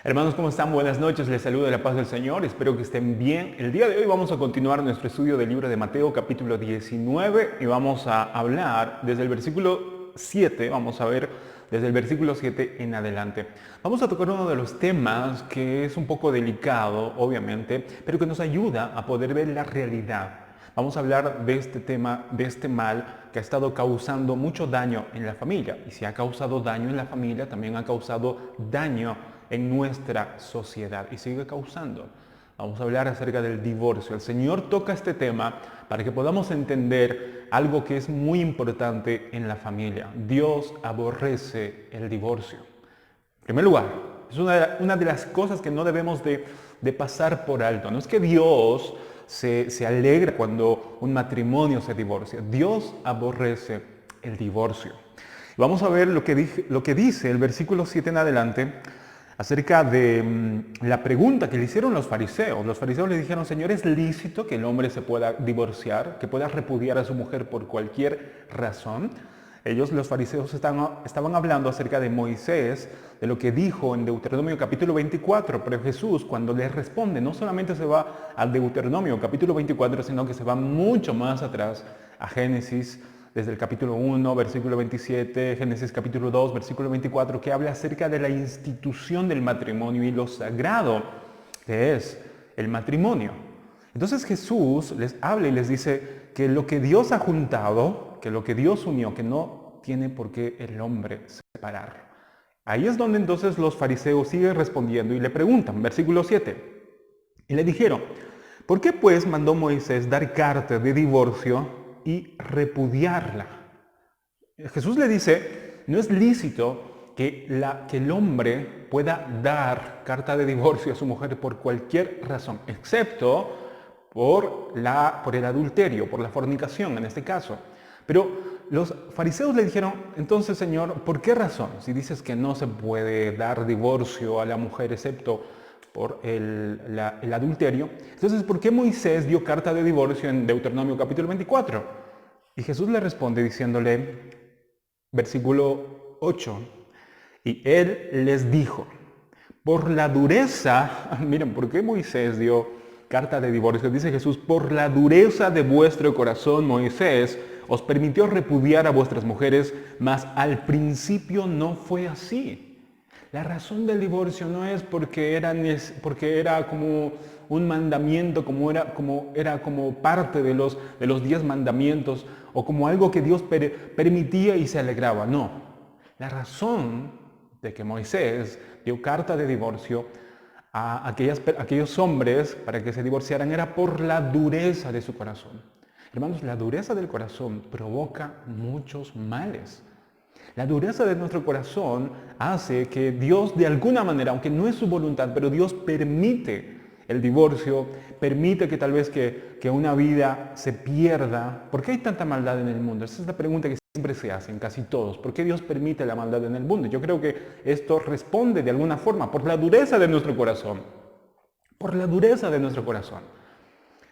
Hermanos, ¿cómo están? Buenas noches, les saludo de la paz del Señor, espero que estén bien. El día de hoy vamos a continuar nuestro estudio del libro de Mateo, capítulo 19, y vamos a hablar desde el versículo 7, vamos a ver desde el versículo 7 en adelante. Vamos a tocar uno de los temas que es un poco delicado, obviamente, pero que nos ayuda a poder ver la realidad. Vamos a hablar de este tema, de este mal que ha estado causando mucho daño en la familia. Y si ha causado daño en la familia, también ha causado daño en nuestra sociedad y sigue causando. Vamos a hablar acerca del divorcio. El Señor toca este tema para que podamos entender algo que es muy importante en la familia. Dios aborrece el divorcio. En primer lugar, es una de las cosas que no debemos de pasar por alto. No es que Dios se alegra cuando un matrimonio se divorcia. Dios aborrece el divorcio. Vamos a ver lo que dice el versículo 7 en adelante acerca de la pregunta que le hicieron los fariseos. Los fariseos le dijeron: Señor, ¿es lícito que el hombre se pueda divorciar, que pueda repudiar a su mujer por cualquier razón? Ellos, los fariseos, estaban hablando acerca de Moisés, de lo que dijo en Deuteronomio capítulo 24, pero Jesús, cuando les responde, no solamente se va al Deuteronomio capítulo 24, sino que se va mucho más atrás, a Génesis, desde el capítulo 1, versículo 27, Génesis capítulo 2, versículo 24, que habla acerca de la institución del matrimonio y lo sagrado que es el matrimonio. Entonces Jesús les habla y les dice que lo que Dios ha juntado, que lo que Dios unió, que no tiene por qué el hombre separar. Ahí es donde entonces los fariseos siguen respondiendo y le preguntan, versículo 7, y le dijeron: ¿por qué pues mandó Moisés dar carta de divorcio y repudiarla? Jesús le dice: no es lícito que el hombre pueda dar carta de divorcio a su mujer por cualquier razón, excepto por el adulterio, por la fornicación en este caso. Pero los fariseos le dijeron: entonces, Señor, ¿por qué razón? Si dices que no se puede dar divorcio a la mujer excepto por el adulterio, entonces ¿por qué Moisés dio carta de divorcio en Deuteronomio capítulo 24? Y Jesús le responde diciéndole, versículo 8, y él les dijo: por la dureza, miren, ¿por qué Moisés dio carta de divorcio? Dice Jesús: por la dureza de vuestro corazón, Moisés os permitió repudiar a vuestras mujeres, mas al principio no fue así. La razón del divorcio no es porque era como un mandamiento, como era como parte de los 10 mandamientos, o como algo que Dios permitía y se alegraba. No. La razón de que Moisés dio carta de divorcio a aquellos hombres para que se divorciaran era por la dureza de su corazón. Hermanos, la dureza del corazón provoca muchos males. La dureza de nuestro corazón hace que Dios, de alguna manera, aunque no es su voluntad, pero Dios permite el divorcio, permite que tal vez que una vida se pierda. ¿Por qué hay tanta maldad en el mundo? Esa es la pregunta que siempre se hacen casi todos. ¿Por qué Dios permite la maldad en el mundo? Yo creo que esto responde de alguna forma por la dureza de nuestro corazón. Por la dureza de nuestro corazón.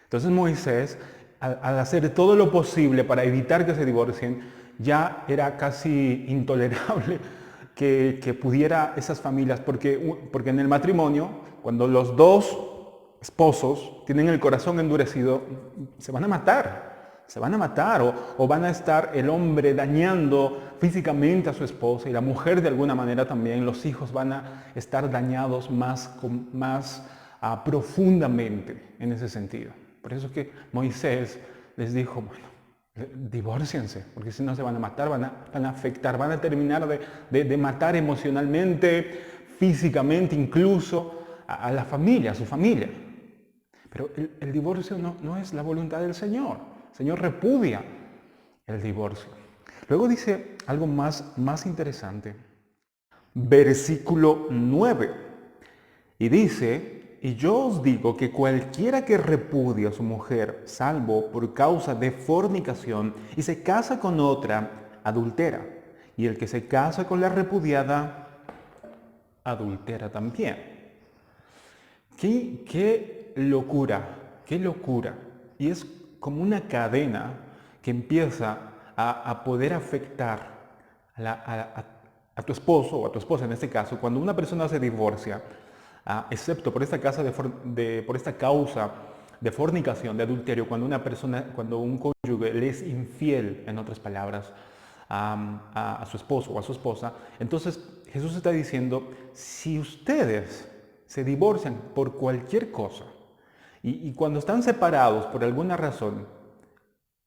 Entonces Moisés, al hacer todo lo posible para evitar que se divorcien, ya era casi intolerable que pudiera esas familias, porque en el matrimonio, cuando los dos esposos tienen el corazón endurecido, se van a matar o van a estar el hombre dañando físicamente a su esposa y la mujer de alguna manera también. Los hijos van a estar dañados más profundamente en ese sentido. Por eso es que Moisés les dijo: bueno, divórciense, porque si no se van a matar, van a afectar, van a terminar de matar emocionalmente, físicamente, incluso a la familia, a su familia. Pero el divorcio no es la voluntad del Señor. El Señor repudia el divorcio. Luego dice algo más interesante. Versículo 9. Y dice: y yo os digo que cualquiera que repudie a su mujer, salvo por causa de fornicación, y se casa con otra, adultera. Y el que se casa con la repudiada, adultera también. Qué locura, qué locura. Y es como una cadena que empieza a poder afectar a tu esposo o a tu esposa en este caso. Cuando una persona se divorcia, excepto por esta por esta causa de fornicación, de adulterio, cuando un cónyuge le es infiel, en otras palabras, a su esposo o a su esposa. Entonces Jesús está diciendo, si ustedes se divorcian por cualquier cosa y cuando están separados por alguna razón,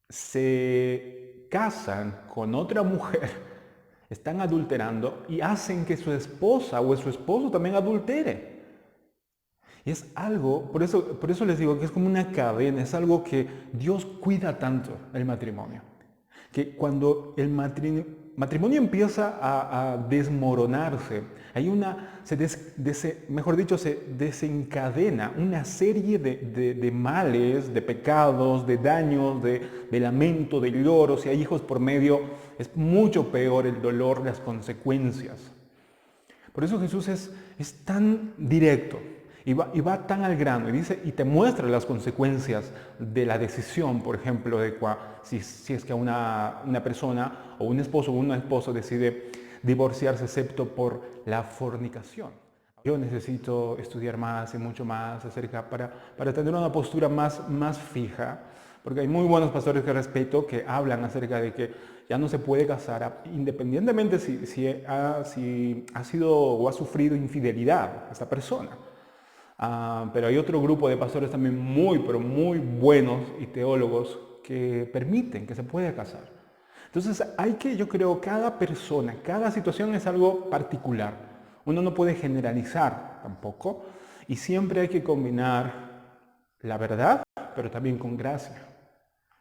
se casan con otra mujer, están adulterando y hacen que su esposa o su esposo también adultere. Y es algo, por eso les digo que es como una cadena, es algo que Dios cuida tanto el matrimonio. Que cuando el matrimonio empieza a desmoronarse, se desencadena una serie de males, de pecados, de daños, de lamento, de lloro. Si hay hijos por medio, es mucho peor el dolor, las consecuencias. Por eso Jesús es tan directo y va tan al grano y dice, y te muestra las consecuencias de la decisión, por ejemplo, si es que una persona o un esposo o una esposa decide divorciarse excepto por la fornicación. Yo necesito estudiar más y mucho más para tener una postura más fija, porque hay muy buenos pastores que respeto que hablan acerca de que ya no se puede casar independientemente si ha sido o ha sufrido infidelidad esta persona. Pero hay otro grupo de pastores también pero muy buenos y teólogos que permiten que se pueda casar. Entonces yo creo, cada persona, cada situación es algo particular. Uno no puede generalizar tampoco y siempre hay que combinar la verdad, pero también con gracia.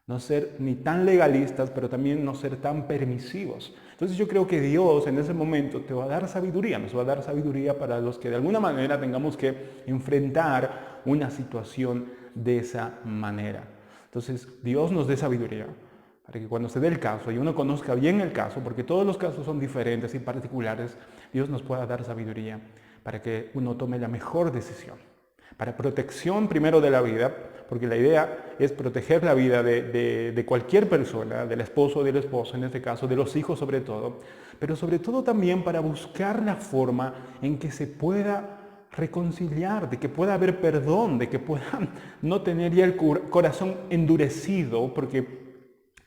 No ser ni tan legalistas, pero también no ser tan permisivos. Entonces yo creo que Dios en ese momento te va a dar sabiduría, nos va a dar sabiduría para los que de alguna manera tengamos que enfrentar una situación de esa manera. Entonces Dios nos dé sabiduría para que cuando se dé el caso y uno conozca bien el caso, porque todos los casos son diferentes y particulares, Dios nos pueda dar sabiduría para que uno tome la mejor decisión. Para protección primero de la vida, porque la idea es proteger la vida de cualquier persona, del esposo o del esposo, en este caso, de los hijos sobre todo, pero sobre todo también para buscar la forma en que se pueda reconciliar, de que pueda haber perdón, de que puedan no tener ya el corazón endurecido, porque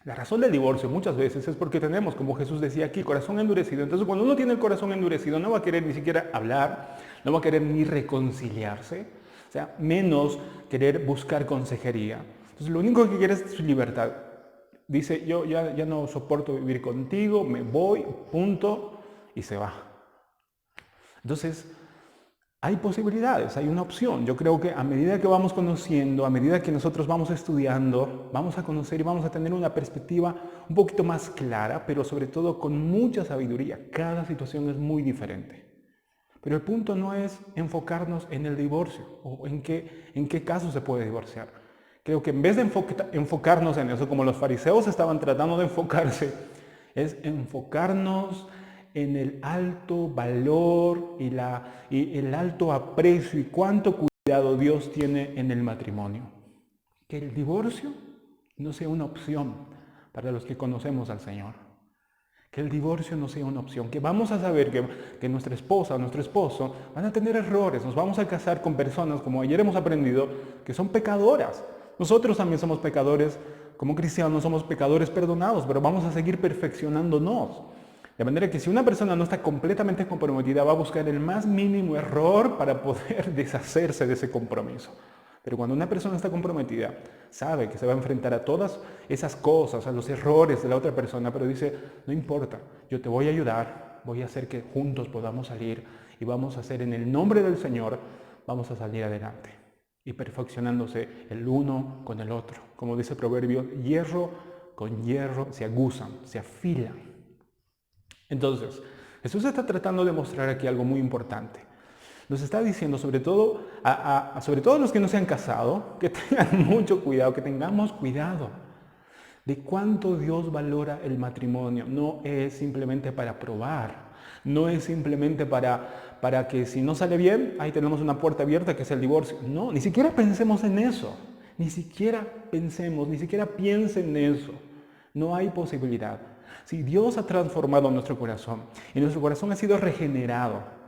la razón del divorcio muchas veces es porque tenemos, como Jesús decía aquí, corazón endurecido. Entonces cuando uno tiene el corazón endurecido no va a querer ni siquiera hablar, no va a querer ni reconciliarse. O sea, menos querer buscar consejería. Entonces, lo único que quiere es su libertad. Dice, yo ya no soporto vivir contigo, me voy, punto, y se va. Entonces, hay posibilidades, hay una opción. Yo creo que a medida que vamos conociendo, a medida que nosotros vamos estudiando, vamos a conocer y vamos a tener una perspectiva un poquito más clara, pero sobre todo con mucha sabiduría. Cada situación es muy diferente. Pero el punto no es enfocarnos en el divorcio o en qué caso se puede divorciar. Creo que en vez de enfocarnos en eso, como los fariseos estaban tratando de enfocarse, es enfocarnos en el alto valor y el alto aprecio y cuánto cuidado Dios tiene en el matrimonio. Que el divorcio no sea una opción para los que conocemos al Señor. Que el divorcio no sea una opción, que vamos a saber que nuestra esposa o nuestro esposo van a tener errores, nos vamos a casar con personas, como ayer hemos aprendido, que son pecadoras. Nosotros también somos pecadores, como cristianos somos pecadores perdonados, pero vamos a seguir perfeccionándonos. De manera que si una persona no está completamente comprometida, va a buscar el más mínimo error para poder deshacerse de ese compromiso. Pero cuando una persona está comprometida, sabe que se va a enfrentar a todas esas cosas, a los errores de la otra persona, pero dice, no importa, yo te voy a ayudar, voy a hacer que juntos podamos salir y vamos a hacer en el nombre del Señor, vamos a salir adelante. Y perfeccionándose el uno con el otro. Como dice el proverbio, hierro con hierro se aguzan, se afilan. Entonces, Jesús está tratando de mostrar aquí algo muy importante. Nos está diciendo, sobre todo los que no se han casado, que tengan mucho cuidado, que tengamos cuidado de cuánto Dios valora el matrimonio. No es simplemente para probar, no es simplemente para que si no sale bien, ahí tenemos una puerta abierta que es el divorcio. No, ni siquiera pensemos en eso, ni siquiera piensen en eso. No hay posibilidad. Si Dios ha transformado nuestro corazón y nuestro corazón ha sido regenerado,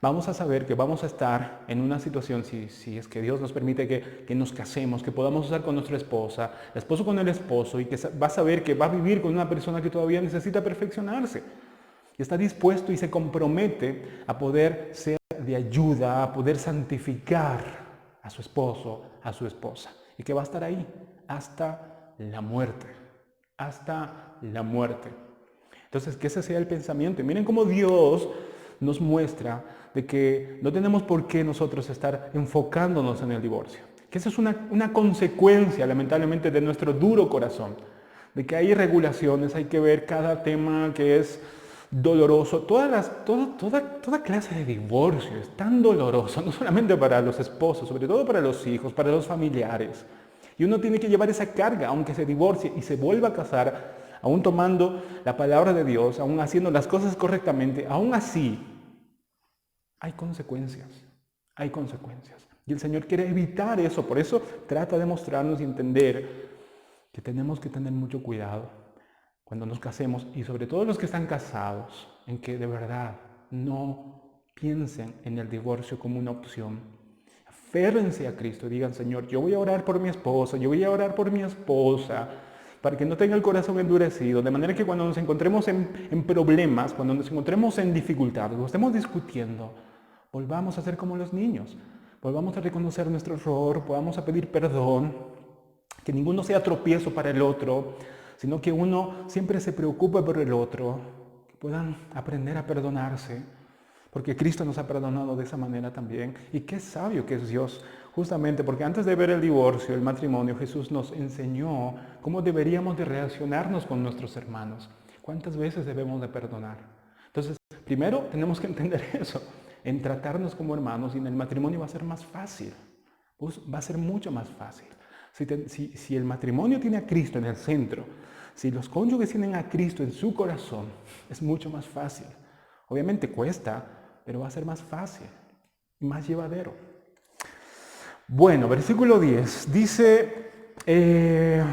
vamos a saber que vamos a estar en una situación, si es que Dios nos permite que nos casemos, que podamos estar con nuestra esposa, el esposo con el esposo, y que va a saber que va a vivir con una persona que todavía necesita perfeccionarse. Y está dispuesto y se compromete a poder ser de ayuda, a poder santificar a su esposo, a su esposa. Y que va a estar ahí hasta la muerte. Hasta la muerte. Entonces, que ese sea el pensamiento. Y miren cómo Dios nos muestra de que no tenemos por qué nosotros estar enfocándonos en el divorcio. Que esa es una consecuencia, lamentablemente, de nuestro duro corazón. De que hay regulaciones, hay que ver cada tema que es doloroso. Toda clase de divorcio es tan doloroso, no solamente para los esposos, sobre todo para los hijos, para los familiares. Y uno tiene que llevar esa carga, aunque se divorcie y se vuelva a casar, aún tomando la palabra de Dios, aún haciendo las cosas correctamente, aún así, hay consecuencias, hay consecuencias. Y el Señor quiere evitar eso, por eso trata de mostrarnos y entender que tenemos que tener mucho cuidado cuando nos casemos, y sobre todo los que están casados, en que de verdad no piensen en el divorcio como una opción. Aférrense a Cristo y digan: Señor, yo voy a orar por mi esposa, yo voy a orar por mi esposa, para que no tenga el corazón endurecido, de manera que cuando nos encontremos en problemas, cuando nos encontremos en dificultades, o estemos discutiendo, volvamos a ser como los niños, volvamos a reconocer nuestro error, podamos a pedir perdón, que ninguno sea tropiezo para el otro, sino que uno siempre se preocupe por el otro, que puedan aprender a perdonarse, porque Cristo nos ha perdonado de esa manera también. Y qué sabio que es Dios, justamente porque antes de ver el divorcio, el matrimonio, Jesús nos enseñó cómo deberíamos de relacionarnos con nuestros hermanos, cuántas veces debemos de perdonar. Entonces, primero tenemos que entender eso, en tratarnos como hermanos, y en el matrimonio va a ser más fácil, va a ser mucho más fácil. Si el matrimonio tiene a Cristo en el centro, si los cónyuges tienen a Cristo en su corazón, es mucho más fácil. Obviamente cuesta, pero va a ser más fácil y más llevadero. Bueno, versículo 10 dice, le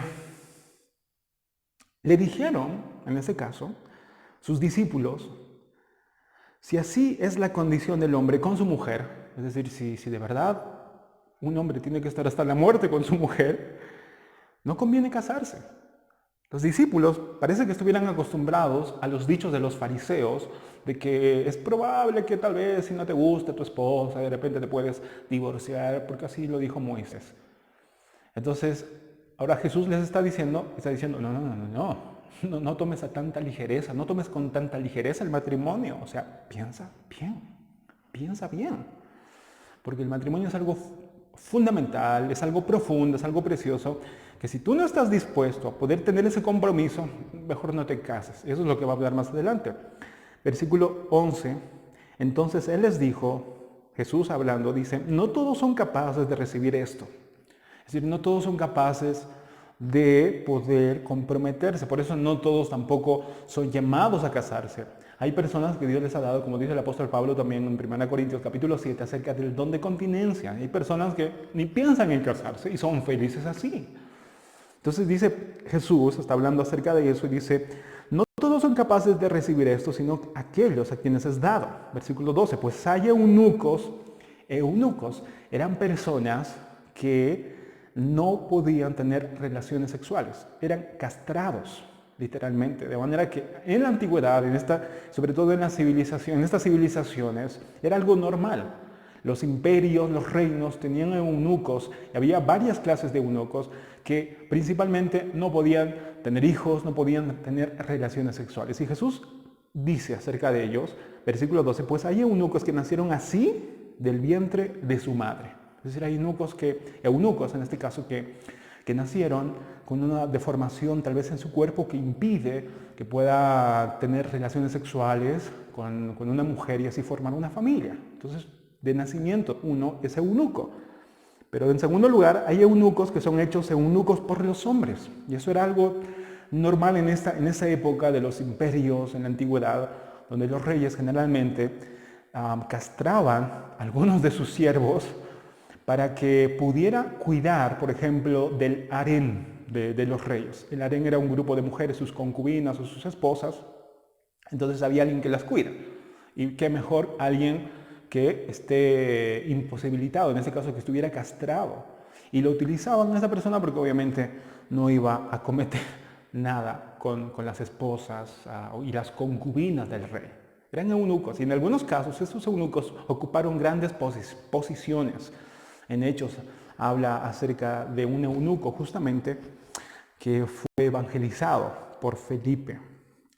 dijeron, en ese caso, sus discípulos, si así es la condición del hombre con su mujer, es decir, si de verdad un hombre tiene que estar hasta la muerte con su mujer, no conviene casarse. Los discípulos parece que estuvieran acostumbrados a los dichos de los fariseos de que es probable que tal vez si no te gusta tu esposa, de repente te puedes divorciar, porque así lo dijo Moisés. Entonces, ahora Jesús les está diciendo, no tomes a tanta ligereza, no tomes con tanta ligereza el matrimonio. O sea, piensa bien. Porque el matrimonio es algo fundamental, es algo profundo, es algo precioso, que si tú no estás dispuesto a poder tener ese compromiso, mejor no te cases. Eso es lo que va a hablar más adelante. Versículo 11, entonces Él les dijo, Jesús hablando, dice, no todos son capaces de recibir esto. Es decir, no todos son capaces de poder comprometerse. Por eso no todos tampoco son llamados a casarse. Hay personas que Dios les ha dado, como dice el apóstol Pablo también en 1 Corintios capítulo 7, acerca del don de continencia. Hay personas que ni piensan en casarse y son felices así. Entonces dice Jesús, está hablando acerca de eso y dice, no todos son capaces de recibir esto, sino aquellos a quienes es dado. Versículo 12, pues hay eunucos eran personas que no podían tener relaciones sexuales, eran castrados, literalmente, de manera que en la antigüedad, sobre todo en estas civilizaciones, era algo normal. Los imperios, los reinos tenían eunucos, y había varias clases de eunucos que principalmente no podían tener hijos, no podían tener relaciones sexuales. Y Jesús dice acerca de ellos, versículo 12, pues hay eunucos que nacieron así del vientre de su madre. Es decir, hay eunucos en este caso, que nacieron con una deformación tal vez en su cuerpo que impide que pueda tener relaciones sexuales con una mujer y así formar una familia. Entonces, de nacimiento uno es eunuco. Pero en segundo lugar, hay eunucos que son hechos eunucos por los hombres. Y eso era algo normal en esa época de los imperios, en la antigüedad, donde los reyes generalmente castraban a algunos de sus siervos para que pudiera cuidar, por ejemplo, del harén de los reyes. El harén era un grupo de mujeres, sus concubinas o sus esposas. Entonces había alguien que las cuida. Y qué mejor alguien que esté imposibilitado, en ese caso que estuviera castrado. Y lo utilizaban a esa persona porque obviamente no iba a cometer nada con las esposas y las concubinas del rey. Eran eunucos y en algunos casos estos eunucos ocuparon grandes posiciones. En Hechos habla acerca de un eunuco justamente que fue evangelizado por Felipe.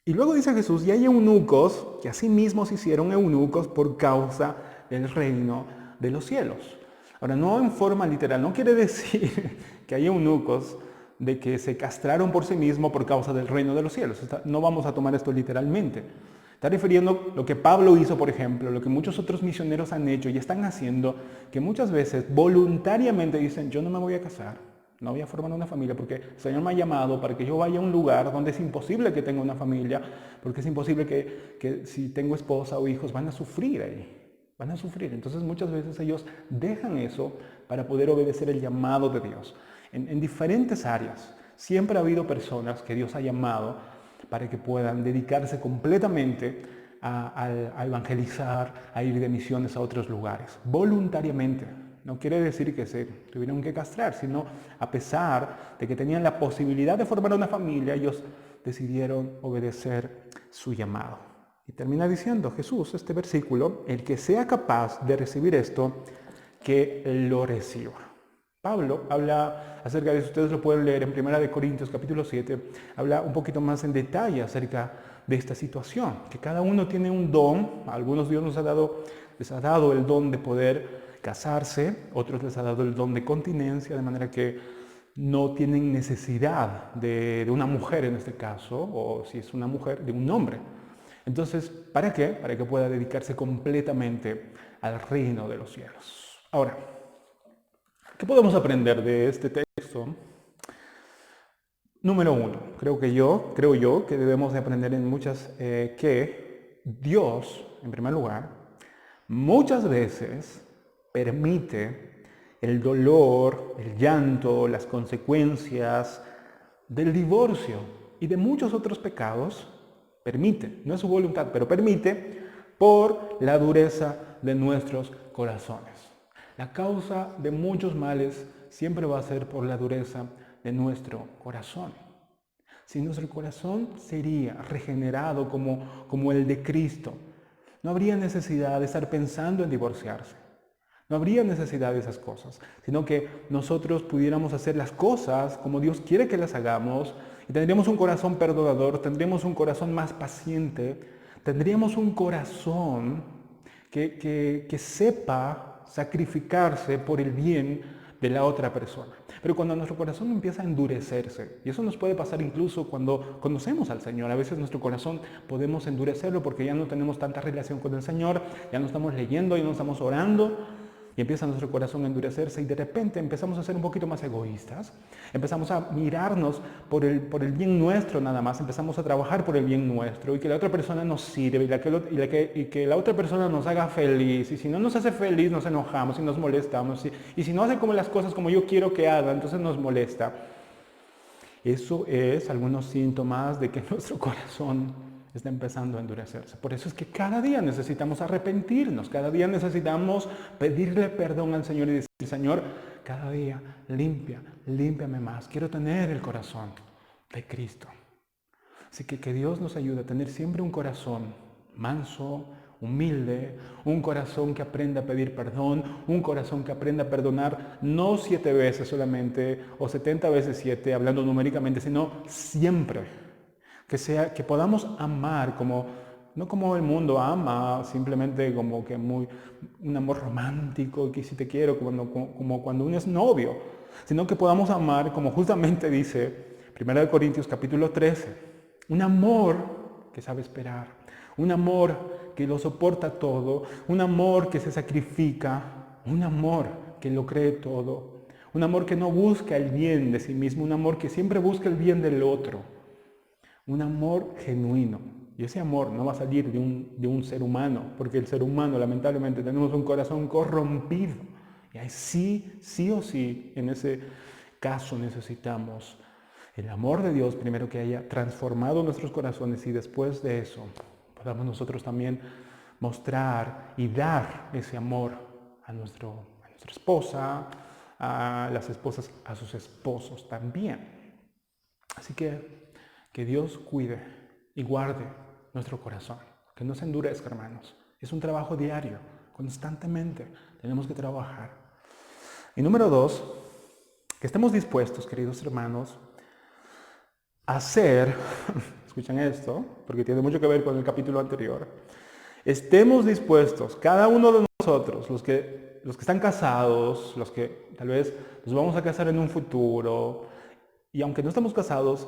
Y luego dice Jesús, y hay eunucos que asimismo se hicieron eunucos por causa del reino de los cielos. Ahora, no en forma literal, no quiere decir que hay eunucos de que se castraron por sí mismos por causa del reino de los cielos. No vamos a tomar esto literalmente. Está refiriendo lo que Pablo hizo, por ejemplo, lo que muchos otros misioneros han hecho y están haciendo, que muchas veces voluntariamente dicen, yo no me voy a casar, no voy a formar una familia porque el Señor me ha llamado para que yo vaya a un lugar donde es imposible que tenga una familia, porque es imposible que si tengo esposa o hijos van a sufrir ahí, van a sufrir. Entonces muchas veces ellos dejan eso para poder obedecer el llamado de Dios. En diferentes áreas siempre ha habido personas que Dios ha llamado para que puedan dedicarse completamente a evangelizar, a ir de misiones a otros lugares, voluntariamente. No quiere decir que se tuvieron que castrar, sino a pesar de que tenían la posibilidad de formar una familia, ellos decidieron obedecer su llamado. Y termina diciendo Jesús, este versículo, el que sea capaz de recibir esto, que lo reciba. Pablo habla acerca de eso, ustedes lo pueden leer en 1 Corintios capítulo 7, habla un poquito más en detalle acerca de esta situación, que cada uno tiene un don, a algunos Dios les ha dado el don de poder casarse, otros les ha dado el don de continencia, de manera que no tienen necesidad de una mujer en este caso, o si es una mujer, de un hombre. Entonces, ¿para qué? Para que pueda dedicarse completamente al reino de los cielos. Ahora, ¿qué podemos aprender de este texto? Número uno, creo yo que debemos de aprender en muchas que Dios, en primer lugar, muchas veces permite el dolor, el llanto, las consecuencias del divorcio y de muchos otros pecados. Permite, no es su voluntad, pero permite por la dureza de nuestros corazones. La causa de muchos males siempre va a ser por la dureza de nuestro corazón. Si nuestro corazón sería regenerado como el de Cristo, no habría necesidad de estar pensando en divorciarse. No habría necesidad de esas cosas, sino que nosotros pudiéramos hacer las cosas como Dios quiere que las hagamos y tendríamos un corazón perdonador, tendríamos un corazón más paciente, tendríamos un corazón que sepa sacrificarse por el bien de la otra persona. Pero cuando nuestro corazón empieza a endurecerse, y eso nos puede pasar incluso cuando conocemos al Señor, a veces nuestro corazón podemos endurecerlo porque ya no tenemos tanta relación con el Señor, ya no estamos leyendo, ya no estamos orando, y empieza nuestro corazón a endurecerse y de repente empezamos a ser un poquito más egoístas, empezamos a mirarnos por el bien nuestro nada más, empezamos a trabajar por el bien nuestro y que la otra persona nos sirve y que la otra persona nos haga feliz, y si no nos hace feliz nos enojamos y nos molestamos, y si no hace como las cosas como yo quiero que haga, entonces nos molesta. Eso es algunos síntomas de que nuestro corazón está empezando a endurecerse. Por eso es que cada día necesitamos arrepentirnos, cada día necesitamos pedirle perdón al Señor y decir, Señor, cada día límpiame más. Quiero tener el corazón de Cristo. Así que Dios nos ayude a tener siempre un corazón manso, humilde, un corazón que aprenda a pedir perdón, un corazón que aprenda a perdonar no 7 veces solamente o 70 veces 7, hablando numéricamente, sino siempre. Que podamos amar no como el mundo ama, simplemente como que un amor romántico, que si te quiero, como cuando uno es novio, sino que podamos amar como justamente dice 1 Corintios capítulo 13, un amor que sabe esperar, un amor que lo soporta todo, un amor que se sacrifica, un amor que lo cree todo, un amor que no busca el bien de sí mismo, un amor que siempre busca el bien del otro. Un amor genuino. Y ese amor no va a salir de un ser humano, porque el ser humano, lamentablemente, tenemos un corazón corrompido. Y ahí sí o sí, en ese caso necesitamos el amor de Dios, primero que haya transformado nuestros corazones y después de eso podamos nosotros también mostrar y dar ese amor a nuestra esposa, a las esposas, a sus esposos también. Así que Dios cuide y guarde nuestro corazón, que no se endurezca, hermanos. Es un trabajo diario, constantemente tenemos que trabajar. Y número 2, que estemos dispuestos, queridos hermanos, a ser, escuchen esto, porque tiene mucho que ver con el capítulo anterior, estemos dispuestos, cada uno de nosotros, los que están casados, los que tal vez nos vamos a casar en un futuro, y aunque no estamos casados,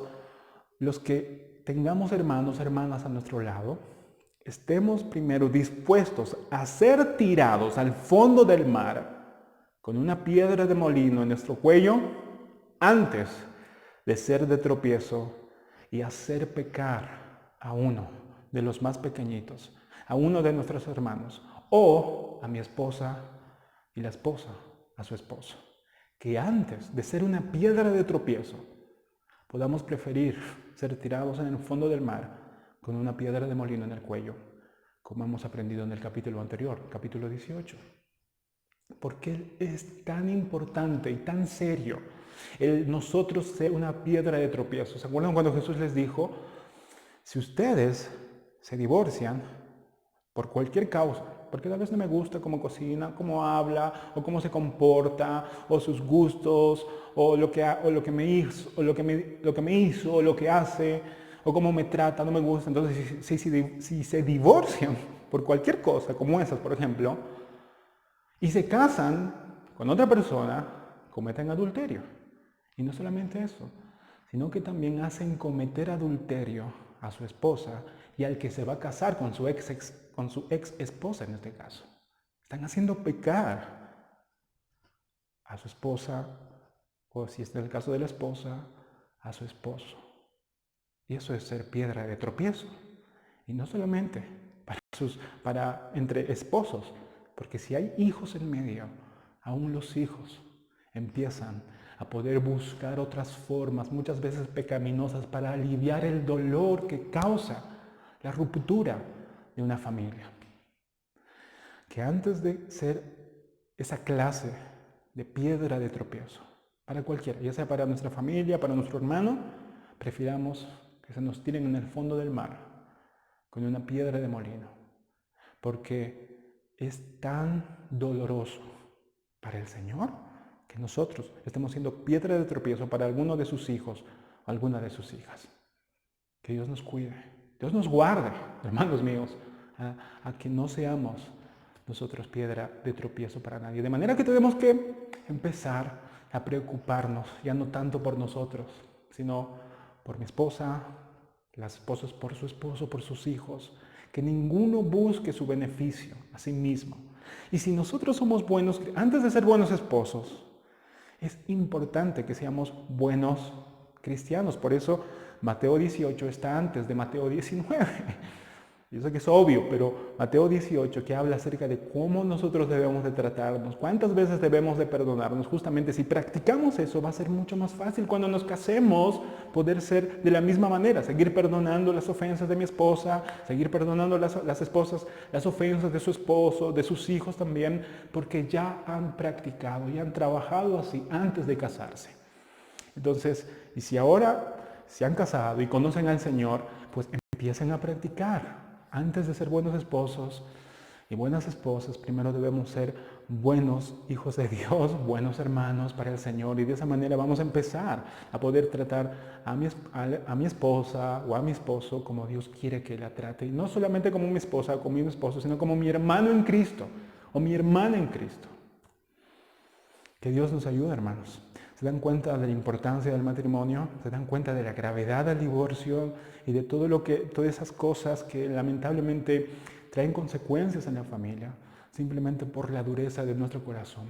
los que tengamos hermanos, hermanas a nuestro lado, estemos primero dispuestos a ser tirados al fondo del mar con una piedra de molino en nuestro cuello antes de ser de tropiezo y hacer pecar a uno de los más pequeñitos, a uno de nuestros hermanos, o a mi esposa y la esposa a su esposo. Que antes de ser una piedra de tropiezo, podamos preferir ser tirados en el fondo del mar con una piedra de molino en el cuello, como hemos aprendido en el capítulo anterior, capítulo 18. ¿Por qué es tan importante y tan serio el nosotros ser una piedra de tropiezo? ¿Se acuerdan cuando Jesús les dijo, si ustedes se divorcian por cualquier causa, porque tal vez no me gusta cómo cocina, cómo habla, o cómo se comporta, o sus gustos, o lo que me hizo, o lo que hace, o cómo me trata, no me gusta. Entonces, si se divorcian por cualquier cosa, como esas, por ejemplo, y se casan con otra persona, cometen adulterio. Y no solamente eso, sino que también hacen cometer adulterio a su esposa y al que se va a casar con su ex esposa en este caso. Están haciendo pecar a su esposa, o si es el caso de la esposa, a su esposo. Y eso es ser piedra de tropiezo. Y no solamente para entre esposos, porque si hay hijos en medio, aún los hijos empiezan a poder buscar otras formas, muchas veces pecaminosas, para aliviar el dolor que causa la ruptura de una familia. Que antes de ser esa clase de piedra de tropiezo, para cualquiera, ya sea para nuestra familia, para nuestro hermano, prefiramos que se nos tiren en el fondo del mar con una piedra de molino, porque es tan doloroso para el Señor que nosotros estemos siendo piedra de tropiezo para alguno de sus hijos o alguna de sus hijas. Que Dios nos cuide, Dios nos guarde, hermanos míos, a que no seamos nosotros piedra de tropiezo para nadie. De manera que tenemos que empezar a preocuparnos, ya no tanto por nosotros, sino por mi esposa, las esposas por su esposo, por sus hijos. Que ninguno busque su beneficio a sí mismo. Y si nosotros somos buenos, antes de ser buenos esposos, es importante que seamos buenos cristianos. Por eso Mateo 18 está antes de Mateo 19. Yo sé que es obvio, pero Mateo 18, que habla acerca de cómo nosotros debemos de tratarnos, cuántas veces debemos de perdonarnos, justamente si practicamos eso, va a ser mucho más fácil cuando nos casemos poder ser de la misma manera, seguir perdonando las ofensas de mi esposa, seguir perdonando las esposas, las ofensas de su esposo, de sus hijos también, porque ya han practicado, ya han trabajado así antes de casarse. Entonces, y si ahora se han casado y conocen al Señor, pues empiecen a practicar. Antes de ser buenos esposos y buenas esposas, primero debemos ser buenos hijos de Dios, buenos hermanos para el Señor, y de esa manera vamos a empezar a poder tratar a mi esposa o a mi esposo como Dios quiere que la trate. Y no solamente como mi esposa o como mi esposo, sino como mi hermano en Cristo o mi hermana en Cristo. Que Dios nos ayude, hermanos. ¿Se dan cuenta de la importancia del matrimonio? ¿Se dan cuenta de la gravedad del divorcio y de todas esas cosas que lamentablemente traen consecuencias en la familia, simplemente por la dureza de nuestro corazón?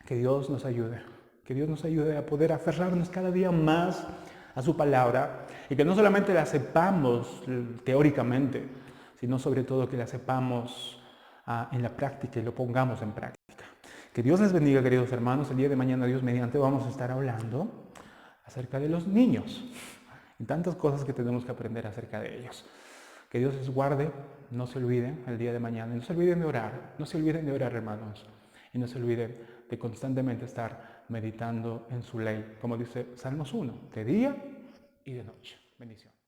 Que Dios nos ayude. Que Dios nos ayude a poder aferrarnos cada día más a su palabra y que no solamente la sepamos teóricamente, sino sobre todo que la sepamos en la práctica y lo pongamos en práctica. Que Dios les bendiga, queridos hermanos. El día de mañana, Dios mediante, vamos a estar hablando acerca de los niños y tantas cosas que tenemos que aprender acerca de ellos. Que Dios les guarde. No se olviden el día de mañana. No se olviden de orar. No se olviden de orar, hermanos. Y no se olviden de constantemente estar meditando en su ley. Como dice Salmos 1, de día y de noche. Bendición.